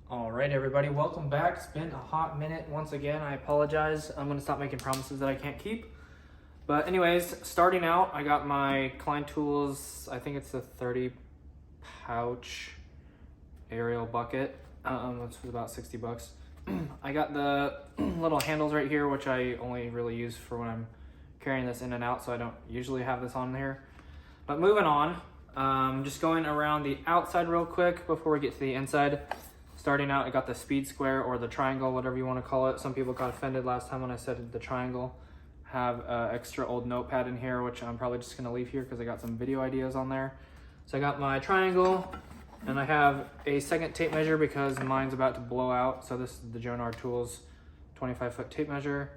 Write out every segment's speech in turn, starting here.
All right, everybody, welcome back. It's been a hot minute once again. I apologize. I'm going to stop making promises that I can't keep. But anyways, starting out, I got my Klein Tools, I think it's a 30 pouch aerial bucket. Which was about 60 bucks. I got the little handles right here, which I only really use for when I'm carrying this in and out, so I don't usually have this on here. But moving on, just going around the outside real quick before we get to the inside. Starting out, I got the speed square or the triangle, whatever you want to call it. Some people got offended last time when I said the triangle. Have an extra old notepad in here, which I'm probably just going to leave here because I got some video ideas on there. So I got my triangle, and I have a second tape measure because mine's about to blow out. So this is the Jonar Tools 25-foot tape measure.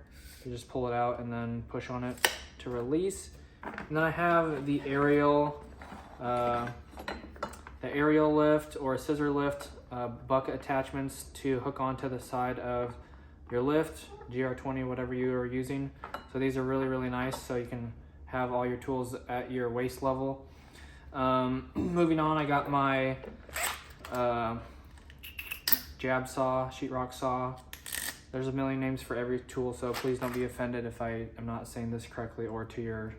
You just pull it out and then push on it to release. And then I have the aerial lift or scissor lift bucket attachments to hook onto the side of your lift, GR20, whatever you are using. So these are really, really nice, so you can have all your tools at your waist level. Moving on, I got my jab saw, sheetrock saw. There's a million names for every tool, so please don't be offended if I am not saying this correctly or to your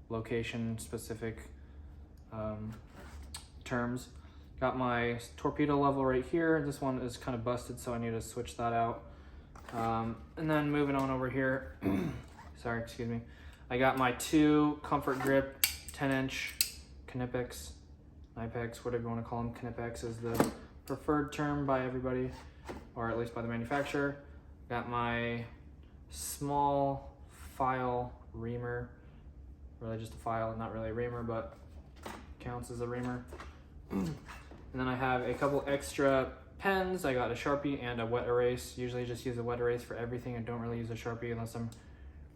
location specific terms. Got my torpedo level right here. This one is kind of busted, so I need to switch that out. And then moving on over here, sorry, excuse me. I got my 2 Comfort Grip 10-inch Knipex, whatever you want to call them. Knipex is the preferred term by everybody, or at least by the manufacturer. Got my small file reamer, really just a file, not really a reamer, but counts as a reamer. And then I have a couple extra pens. I got a Sharpie and a wet erase. Usually just use a wet erase for everything and don't really use a Sharpie unless I'm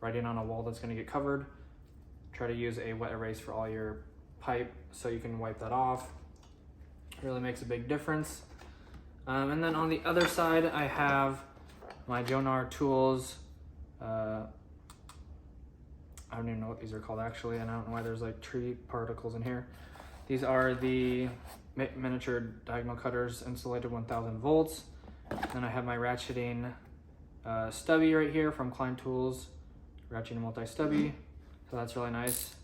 writing on a wall that's gonna get covered. Try to use a wet erase for all your pipe so you can wipe that off. It really makes a big difference. And then on the other side, I have my Jonar Tools. I don't even know what these are called actually, and I don't know why there's like tree particles in here. These are the miniature diagonal cutters, insulated 1000 volts. Then I have my ratcheting stubby right here from Klein Tools, ratcheting multi-stubby. So that's really nice.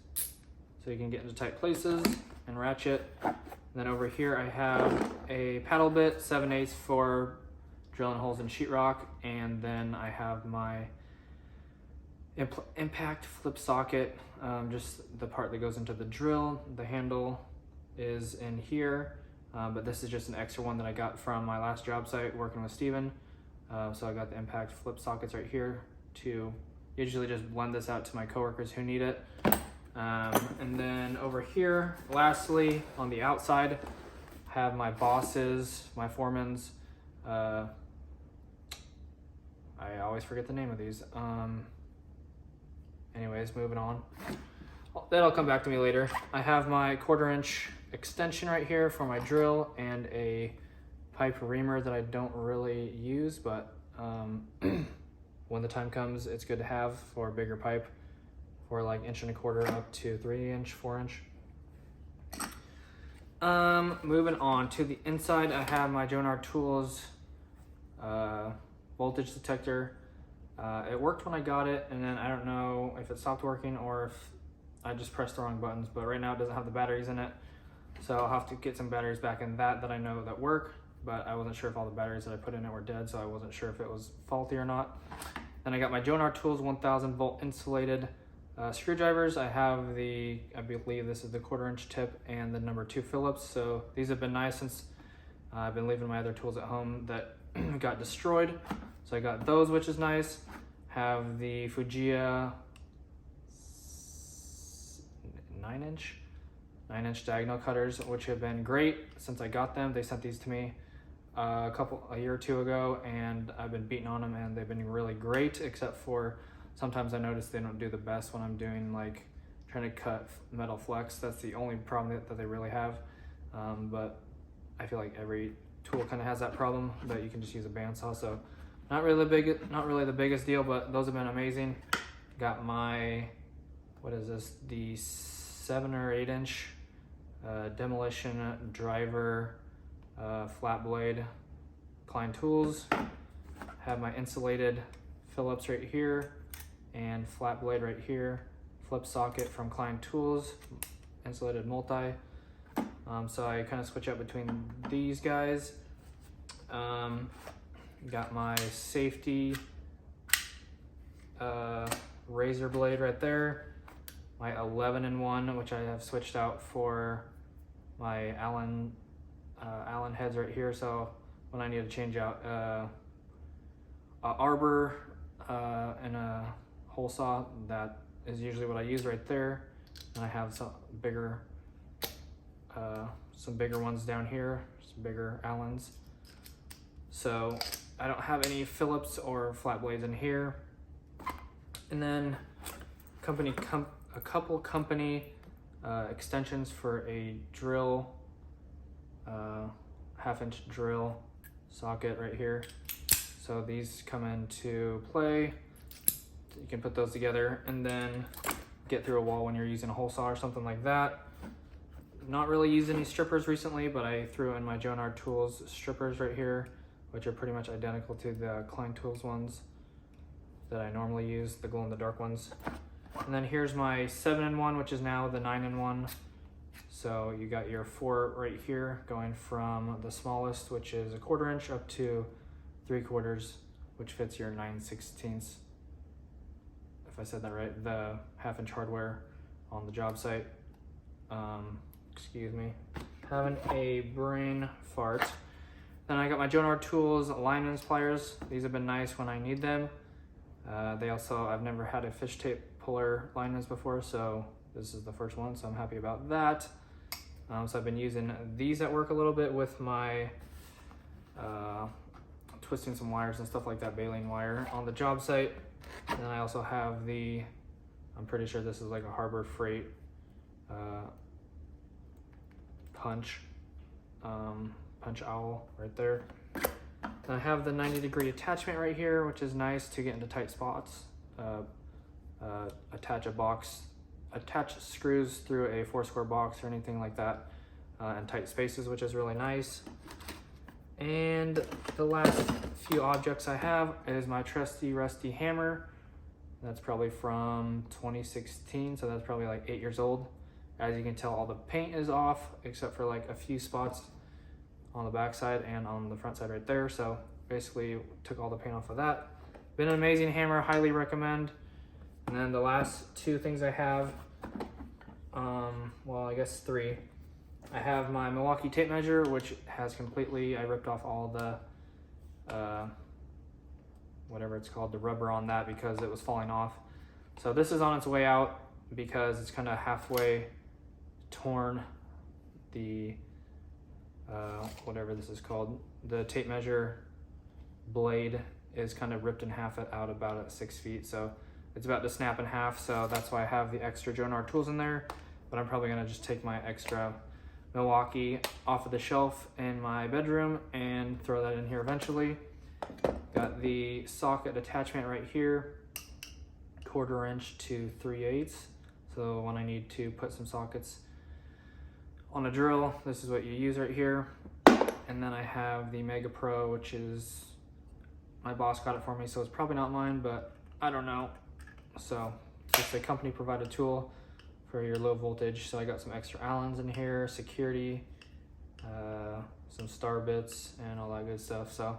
So you can get into tight places and ratchet. And then over here I have a paddle bit, 7/8 for drilling holes in sheetrock. And then I have my impact flip socket, just the part that goes into the drill. The handle is in here, but this is just an extra one that I got from my last job site working with Steven. So I got the impact flip sockets right here to usually just blend this out to my coworkers who need it. And then over here, lastly, on the outside, I have my bosses, my foremans. I always forget the name of these. Anyways, moving on. That'll come back to me later. I have my 1/4-inch extension right here for my drill and a pipe reamer that I don't really use, but when the time comes, it's good to have for a bigger pipe for like 1.25 inch up to 3-inch, 4-inch. Moving on to the inside, I have my Jonar Tools voltage detector. It worked when I got it, and then I don't know if it stopped working or if I just pressed the wrong buttons, but right now it doesn't have the batteries in it. So I'll have to get some batteries back in that I know that work, but I wasn't sure if all the batteries that I put in it were dead, so I wasn't sure if it was faulty or not. Then I got my Jonar Tools 1000 volt insulated screwdrivers. I have I believe this is the 1/4-inch tip and the number 2 Phillips. So these have been nice since I've been leaving my other tools at home that got destroyed. So I got those, which is nice. Have the Fujiya 9-inch diagonal cutters, which have been great since I got them. They sent these to me a year or two ago, and I've been beating on them, and they've been really great, except for sometimes I notice they don't do the best when I'm doing like trying to cut metal flex. That's the only problem that they really have. But I feel like every tool kind of has that problem, but you can just use a bandsaw. So not really the biggest deal, but those have been amazing. Got my, what is this? The 7 or 8-inch demolition driver flat blade Klein Tools. Have my insulated Phillips right here and flat blade right here. Flip socket from Klein Tools, insulated multi. So I kind of switch up between these guys. Got my safety razor blade right there. My 11-in-1, which I have switched out for my Allen heads right here. So when I need to change out a arbor and a hole saw, that is usually what I use right there. And I have some bigger ones down here, some bigger Allens. So I don't have any Phillips or flat blades in here. And then a couple company extensions for a drill, 1/2-inch drill socket right here. So these come into play. You can put those together and then get through a wall when you're using a hole saw or something like that. Not really used any strippers recently, but I threw in my Jonard Tools strippers right here, which are pretty much identical to the Klein Tools ones that I normally use, the glow-in-the-dark ones. And then here's my 7-in-1, which is now the 9-in-1. So you got your 4 right here, going from the smallest, which is 1/4 inch, up to 3/4, which fits your 9/16. If I said that right, the 1/2-inch hardware on the job site. Excuse me, having a brain fart. Then I got my Jonard Tools lineman's pliers. These have been nice when I need them. I've never had a fish tape puller lineman's before, so this is the first one, so I'm happy about that. So I've been using these at work a little bit with my twisting some wires and stuff like that, baling wire on the job site. And then I also have I'm pretty sure this is like a Harbor Freight punch owl right there. And I have the 90-degree attachment right here, which is nice to get into tight spots. Attach screws through a 4-square box or anything like that in tight spaces, which is really nice. And the last few objects I have is my trusty rusty hammer. That's probably from 2016, so that's probably like 8 years old. As you can tell, all the paint is off except for like a few spots on the back side and on the front side right there. So basically took all the paint off of that. Been an amazing hammer, highly recommend. And then the last 2 things I have, well, I guess 3. I have my Milwaukee tape measure, which has I ripped off all the, whatever it's called, the rubber on that because it was falling off. So this is on its way out because it's kind of halfway torn. The, whatever this is called, the tape measure blade is kind of ripped in half out about at 6 feet. So it's about to snap in half. So that's why I have the extra Jonard Tools in there. But I'm probably gonna just take my extra Milwaukee off of the shelf in my bedroom and throw that in here eventually. Got the socket attachment right here, 1/4 inch to 3/8. So when I need to put some sockets on a drill, this is what you use right here. And then I have the Mega Pro, which is, my boss got it for me, so it's probably not mine, but I don't know. So it's a company provided tool for your low voltage. So I got some extra Allens in here, security, some star bits and all that good stuff. So,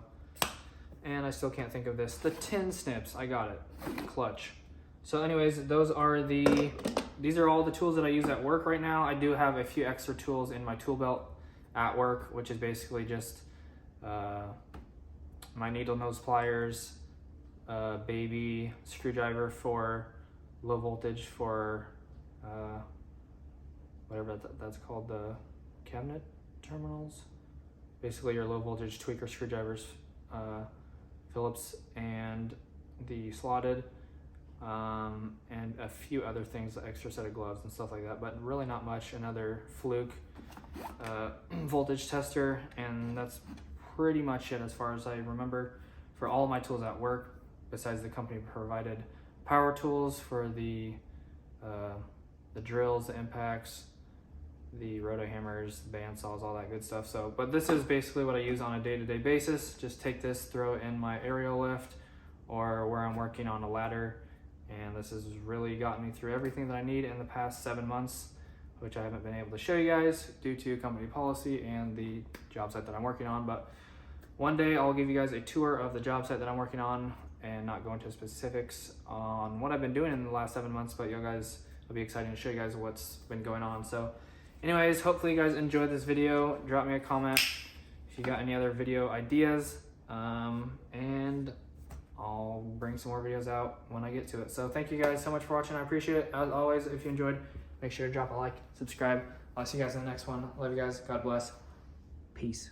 and I still can't think of this, the tin snips, I got it, clutch. So anyways, these are all the tools that I use at work right now. I do have a few extra tools in my tool belt at work, which is basically just my needle nose pliers, baby screwdriver for low voltage for whatever that's called, the cabinet terminals. Basically your low voltage tweaker screwdrivers, Phillips and the slotted, and a few other things, extra set of gloves and stuff like that, but really not much. Another Fluke voltage tester, and that's pretty much it as far as I remember for all of my tools at work, besides the company provided power tools for the drills, the impacts, the roto hammers, band saws, all that good stuff. So, but this is basically what I use on a day-to-day basis. Just take this, throw it in my aerial lift or where I'm working on a ladder. And this has really gotten me through everything that I need in the past 7 months, which I haven't been able to show you guys due to company policy and the job site that I'm working on. But one day I'll give you guys a tour of the job site that I'm working on and not go into specifics on what I've been doing in the last 7 months, but you guys, it'll be exciting to show you guys what's been going on. So anyways, hopefully you guys enjoyed this video. Drop me a comment if you got any other video ideas, and I'll bring some more videos out when I get to it. So thank you guys so much for watching. I appreciate it. As always, if you enjoyed, make sure to drop a like, subscribe. I'll see you guys in the next one. Love you guys. God bless. Peace.